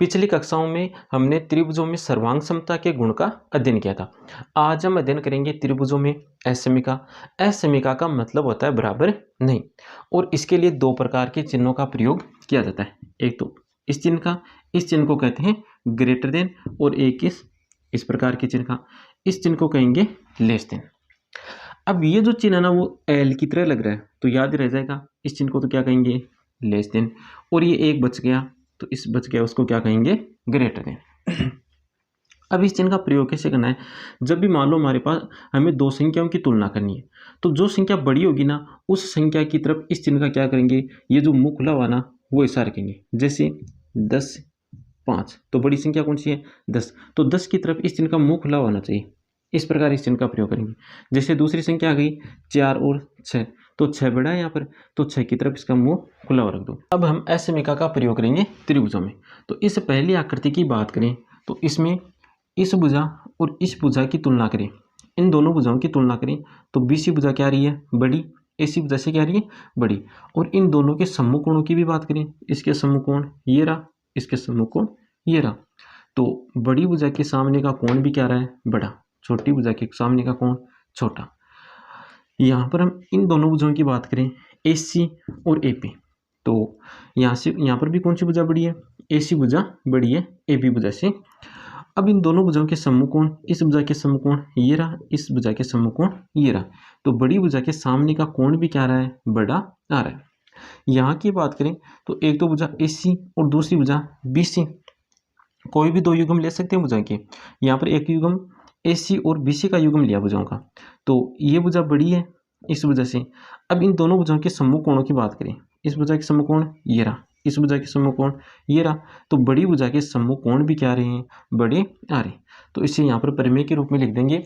पिछली कक्षाओं में हमने त्रिभुजों में सर्वांग समता के गुण का अध्ययन किया था। आज हम अध्ययन करेंगे त्रिभुजों में असमीका। असमीका का मतलब होता है बराबर नहीं, और इसके लिए दो प्रकार के चिन्हों का प्रयोग किया जाता है। एक तो इस चिन्ह को कहते हैं ग्रेटर देन, और एक इस प्रकार के चिन्ह का, इस चिन्ह को कहेंगे लेस देन। अब ये जो चिन्ह है ना वो एल की तरह लग रहा है, तो याद रह जाएगा इस चिन्ह को तो क्या कहेंगे लेस देन, और ये एक बच गया तो इस बच गया उसको क्या कहेंगे ग्रेटर देन। अब इस चिन्ह का प्रयोग कैसे करना है, जब भी मान लो हमारे पास हमें दो संख्याओं की तुलना करनी है, तो जो संख्या बड़ी होगी ना उस संख्या की तरफ इस चिन्ह का क्या करेंगे, ये जो मुंह खुला हुआ ना वो इशारा करेंगे। जैसे 10 5, तो बड़ी संख्या कौन सी है 10, तो 10 की तरफ इस चिन्ह का मुंह खुला होना चाहिए, इस प्रकार इस चिन्ह का प्रयोग करेंगे। जैसे दूसरी संख्या आ गई 4 और 6, तो 6 बड़ा है यहाँ पर, तो 6 की तरफ इसका मुंह खुला हुआ रख दो। अब हम असमीका का प्रयोग करेंगे त्रिभुजों में। तो इस पहली आकृति की बात करें तो इसमें इस भुजा और इस भुजा की तुलना करें, इन दोनों भुजाओं की तुलना करें तो बीसी भुजा क्या आ रही है बड़ी, एसी भुजा से क्या आ रही है बड़ी। और इन दोनों के सम्मुख कोणों की भी बात करें, इसके सम्मुख कोण ये रहा, इसके सम्मुख कोण ये रहा, तो बड़ी भुजा के सामने का कोण भी क्या रहा है बड़ा, छोटी भुजा के सामने का कोण छोटा। यहाँ पर हम इन दोनों भुजाओं की बात करें AC और AP, तो यहाँ पर भी कौन सी भुजा बड़ी है, AC भुजा बड़ी है AB भुजा से। अब इन दोनों भुजाओं के सम्मुख कोण, इस भुजा के सम्मुख कोण ये रहा, इस भुजा के सम्मुख कोण ये रहा, तो बड़ी भुजा के सामने का कोण भी क्या आ रहा है बड़ा आ रहा है। यहाँ की बात करें तो एक तो भुजा AC और दूसरी भुजा BC, कोई भी दो युग्म ले सकते हैं भुजा के। यहाँ पर एक युग्म AC और BC का युग्म लिया भुजाओं का, तो ये भुजा बड़ी है इस भुजा से। अब इन दोनों भुजाओं के सम्मुख कोणों की बात करें, इस भुजा के सम्मुख कोण ये रहा, इस भुजा के सम्मुख कोण ये रहा, तो बड़ी भुजा के सम्मुख कोण भी क्या आ रहे हैं बड़े आ रहे। तो इसे यहाँ पर प्रमेय के रूप में लिख देंगे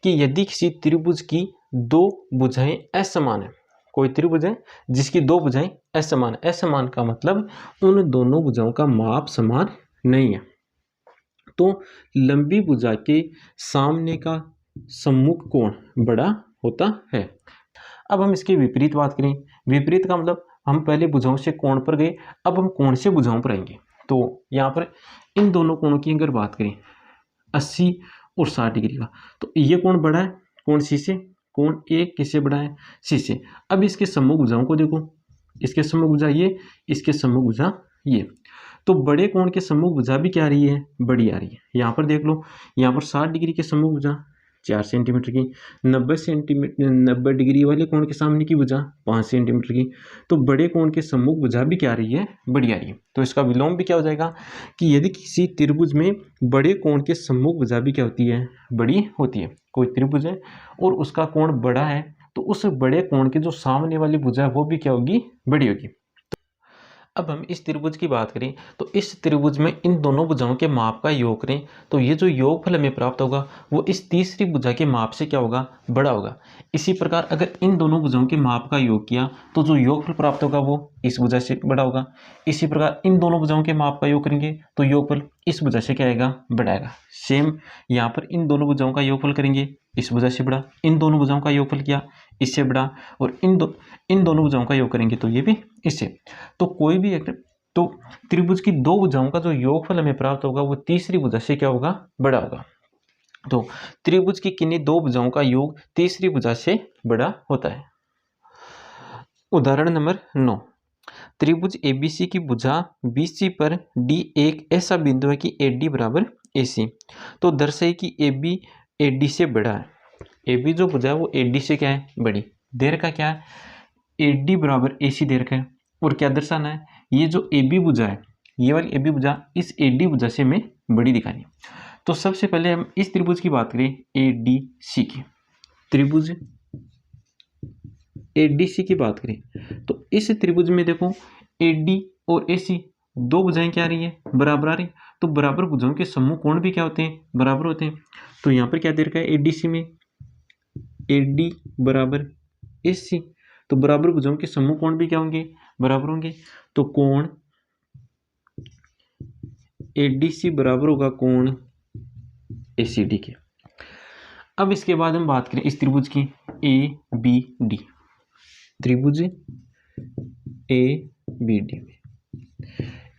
कि यदि किसी त्रिभुज की दो भुजाएं असमान है, कोई त्रिभुज है जिसकी दो भुजाएं असमान, असमान का मतलब उन दोनों भुजाओं का माप समान नहीं है, तो लंबी भुजा के सामने का सम्मुख कोण बड़ा होता है। अब हम इसके विपरीत बात करें, विपरीत का मतलब हम पहले भुजाओं से कोण पर गए, अब हम कोण से भुजाओं पर आएंगे। तो यहाँ पर इन दोनों कोणों की अगर बात करें 80 और 60 डिग्री का, तो ये कोण बड़ा है कोण सी से, कोण A किससे बड़ा है सी से। अब इसके सम्मुख भुजाओं को देखो, इसके सम्मुख भुजा ये, इसके सम्मुख भुजा ये, तो बड़े कोण के सम्मुख भुजा भी क्या आ रही है बड़ी आ रही है। यहाँ पर देख लो, यहाँ पर 60 डिग्री के सम्मुख भुजा 4 सेंटीमीटर की, 90 डिग्री वाले कोण के सामने की भुजा 5 सेंटीमीटर की, तो बड़े कोण के सम्मुख भुजा भी क्या आ रही है बड़ी आ रही है। तो इसका विलोम भी क्या हो जाएगा कि यदि किसी त्रिभुज में बड़े कोण के सम्मुख भुजा भी क्या होती है बड़ी होती है, कोई त्रिभुज है और उसका कोण बड़ा है, तो उस बड़े कोण के जो सामने वाली भुजा है वो भी क्या होगी बड़ी होगी। अब हम इस त्रिभुज की बात करें तो इस त्रिभुज में इन दोनों भुजाओं के माप का योग करें, तो ये जो योगफल हमें प्राप्त होगा वो इस तीसरी भुजा के माप से क्या होगा बड़ा होगा। इसी प्रकार अगर इन दोनों भुजाओं के माप का योग किया तो जो योगफल प्राप्त होगा वो इस भुजा से बड़ा होगा। इसी प्रकार इन दोनों भुजाओं के माप का योग करेंगे तो योगफल इस भुजा से क्या आएगा बड़ा आएगा। सेम यहाँ पर इन दोनों भुजाओं का योगफल करेंगे इस भुजा से बड़ा, इन दोनों भुजाओं का योगफल किया इससे बड़ा, और इन दोनों भुजाओं का योग करेंगे तो ये भी इससे। तो कोई भी एक तो त्रिभुज की दो भुजाओं का जो योगफल हमें प्राप्त होगा वो तीसरी भुजा से क्या होगा बड़ा होगा। तो त्रिभुज की किन्हीं दो भुजाओं का योग तीसरी भुजा से बड़ा होता है। उदाहरण नंबर 9, त्रिभुज ABC की भुजा BC पर D एक ऐसा बिंदु है कि AD बराबर AC, तो दर्शाए कि AB AD से बड़ा है। AB जो भुजा है वो AD से क्या है बड़ी, देर का क्या है AD बराबर AC दे रखा है, और क्या दर्शाना है ये जो AB भुजा है ये वाली AB भुजा इस AD भुजा से हमें बड़ी दिखानी है। तो सबसे पहले हम इस त्रिभुज की बात करें ADC की, त्रिभुज ADC की बात करें तो इस त्रिभुज में देखो AD और AC दो भुजाएं क्या आ रही है बराबर आ रही, तो बराबर भुजाओं के सम्मुख कोण भी क्या होते हैं बराबर होते हैं। तो यहाँ पर क्या दे रखा है ADC में AD बराबर AC, तो बराबर भुजाओं के सम्मुख कोण भी क्या होंगे बराबर होंगे, तो कोण ADC बराबर होगा कोण ACD के। अब इसके बाद हम बात करें इस त्रिभुज की ABD, त्रिभुज ABD में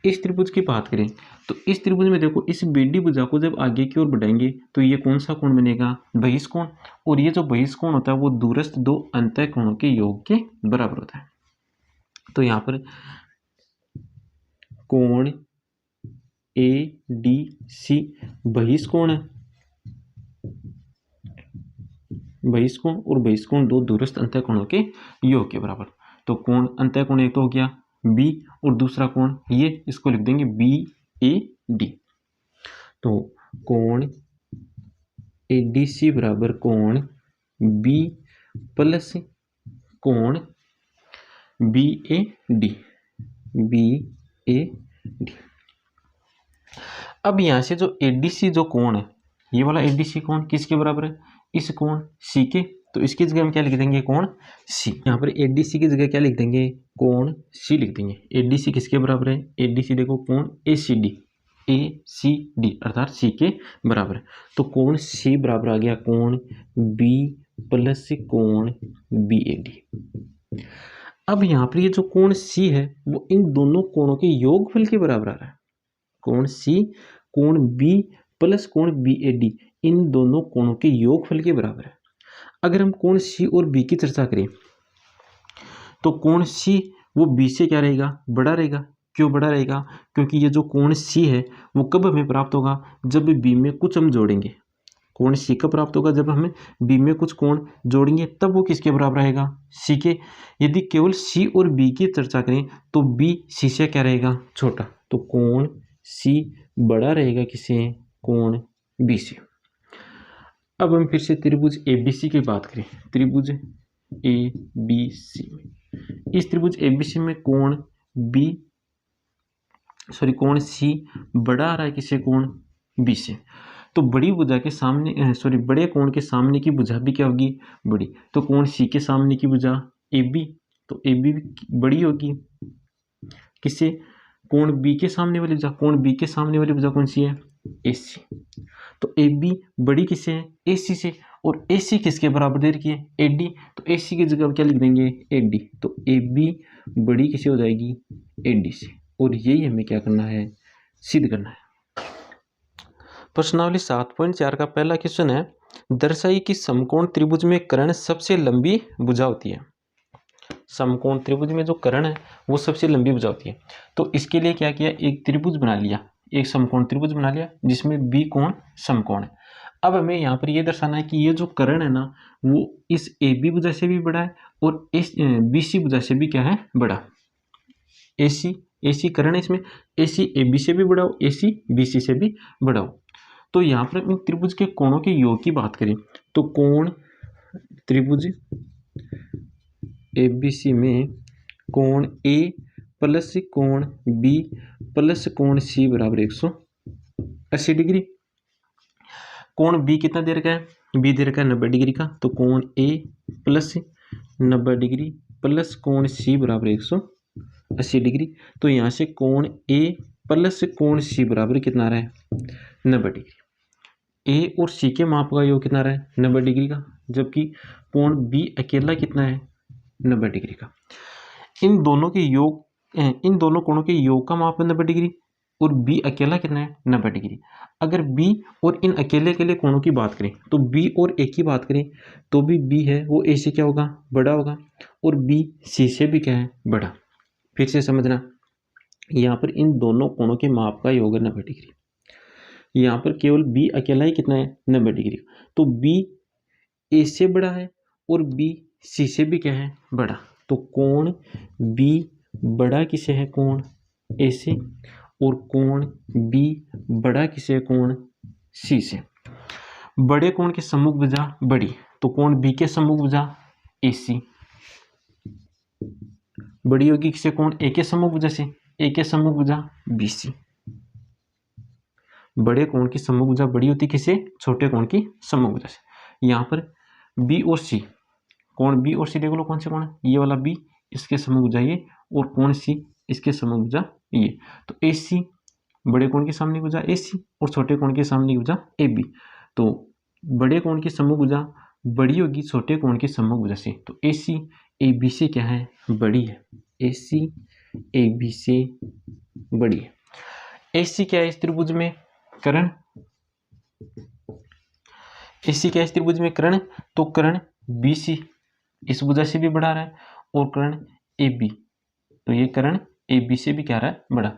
इस त्रिभुज की बात करें तो इस त्रिभुज में देखो, इस BD भुजा को जब आगे की ओर बढ़ाएंगे तो ये कौन सा कोण बनेगा, बहिष्कोण। और ये जो बहिष्कोण होता है वो दूरस्थ दो अंतःकोणों के योग के बराबर होता है। तो यहाँ पर कोण ADC बहिष्कोण है, बहिष्कोण और बहिष्कोण दो दूरस्थ अंतःकोणों के योग के बराबर। तो कोण अंतःकोण एक तो हो गया B और दूसरा कोण ये, इसको लिख देंगे BAD। तो कोण ADC बराबर कोण B प्लस कोण BAD। अब यहाँ से जो ADC जो कोण है, ये वाला ADC कोण किसके बराबर है, इस कोण C के। तो इसकी जगह हम क्या लिख देंगे, कोण C। यहाँ पर ADC की जगह क्या लिख देंगे, कोण C लिख देंगे। ADC किसके बराबर है, ADC देखो कोण ACD अर्थात C के बराबर है। तो कोण C बराबर आ गया कोण B प्लस कोण BAD। अब यहाँ पर ये जो कोण C है वो इन दोनों कोणों के योगफल के बराबर आ रहा है। कोण C कोण B प्लस कोण BAD इन दोनों कोणों के योगफल के बराबर है। अगर हम कोण C और B की चर्चा करें तो कोण C वो B से क्या रहेगा, बड़ा रहेगा। क्यों बड़ा रहेगा, क्योंकि ये जो कोण C है वो कब हमें प्राप्त होगा, जब B में कुछ हम जोड़ेंगे। कोण C कब प्राप्त होगा, जब हमें B में कुछ कोण जोड़ेंगे, तब वो किसके बराबर रहेगा, C के। यदि केवल C और B की चर्चा करें तो B C से क्या रहेगा, छोटा। तो कोण C बड़ा रहेगा किससे, कोण B से। अब हम फिर से त्रिभुज ABC की बात करें, त्रिभुज ABC में, इस त्रिभुज ABC में कोण C बड़ा आ रहा है किससे, कोण B से। तो बड़ी भुजा के सामने बड़े कोण के सामने की भुजा भी क्या होगी, बड़ी। तो कोण C के सामने की भुजा AB, तो AB भी बड़ी होगी किससे, कोण B के सामने वाली भुजा। कोण B के सामने वाली भुजा कौन सी है, AC। तो AB बड़ी किससे है, AC से। और AC किसके बराबर दे रखी है, AD। तो AC की जगह क्या लिख देंगे, AD। तो AB बड़ी किससे हो जाएगी, AD से। और यही हमें क्या करना है, सिद्ध करना है। प्रश्नावली 7.4 का पहला क्वेश्चन है, दर्शाइए कि समकोण त्रिभुज में कर्ण सबसे लंबी भुजा होती है। समकोण त्रिभुज में जो कर्ण है वो सबसे लंबी भुजा होती है। तो इसके लिए क्या किया, एक त्रिभुज बना लिया, एक समकोण त्रिभुज बना लिया जिसमें B कोण समकोण है। अब हमें यहाँ पर ये दर्शाना है कि ये जो कर्ण है ना वो इस AB भुजा से भी बड़ा है और इस BC भुजा से भी क्या है, बड़ा। AC कर्ण है, इसमें AC AB से भी बड़ा हो, AC BC से भी बड़ा हो। तो यहाँ पर इन त्रिभुज के कोणों के योग की बात करें तो कोण त्रिभुज ABC में कोण A प्लस कोण B प्लस कोण C बराबर 180 डिग्री। कोण B कितना दे रखा है, B दे रखा है 90 डिग्री का। तो कोण A प्लस 90 डिग्री प्लस कोण C बराबर 180 डिग्री। तो यहाँ से कोण A प्लस कोण C बराबर कितना आ रहा है, 90 डिग्री। A और C के माप का योग कितना आ रहा है, 90 डिग्री का, जबकि कोण B अकेला कितना है, 90 डिग्री का। इन दोनों कोणों के योग का माप है 90 डिग्री और B अकेला कितना है, 90 डिग्री। अगर B और इन अकेले कोणों की बात करें तो B और A की बात करें तो भी B है वो A से क्या होगा, बड़ा होगा, और B C से भी क्या है, बड़ा। फिर से समझना, यहाँ पर इन दोनों कोणों के माप का योग है 90 डिग्री। यहाँ पर केवल B अकेला ही कितना है, 90 डिग्री। तो B A से बड़ा है और B C से भी क्या है, बड़ा। तो कोण B बड़ा किसे है, कोण A से, और कोण B बड़ा किसे है, कोण C से। बड़े कोण के सम्मुख भुजा बड़ी, तो कोण B के सम्मुख भुजा AC बड़ी होगी किसे, कोण A के सम्मुख भुजा से, A के सम्मुख भुजा BC। बड़े कोण की सम्मुख भुजा बड़ी होती किसे, छोटे कोण की सम्मुख भुजा से। यहाँ पर B और C, कोण B और C देख लो कौन से कोण है, ये वाला B इसके सम्मुख भुजा ये, और कोण C इसके सम्मुख भुजा ये। तो AC बड़े कोण के सामने भुजा AC और छोटे कोण के सामने भुजा AB। तो बड़े कोण की सम्मुख भुजा बड़ी होगी छोटे कोण की सम्मुख भुजा से। तो AC AB से क्या है, बड़ी है। AC ए बी से बड़ी है। AC क्या है इस त्रिभुज में? कर्ण। AC क्या है इस त्रिभुज में? कर्ण। तो कर्ण BC इस भुजा से भी बड़ा रहा है और कर्ण AB, तो ये कर्ण AB से भी क्या रहा है? बड़ा।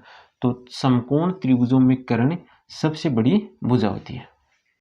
तो समकोण त्रिभुजों में कर्ण सबसे बड़ी भुजा होती है।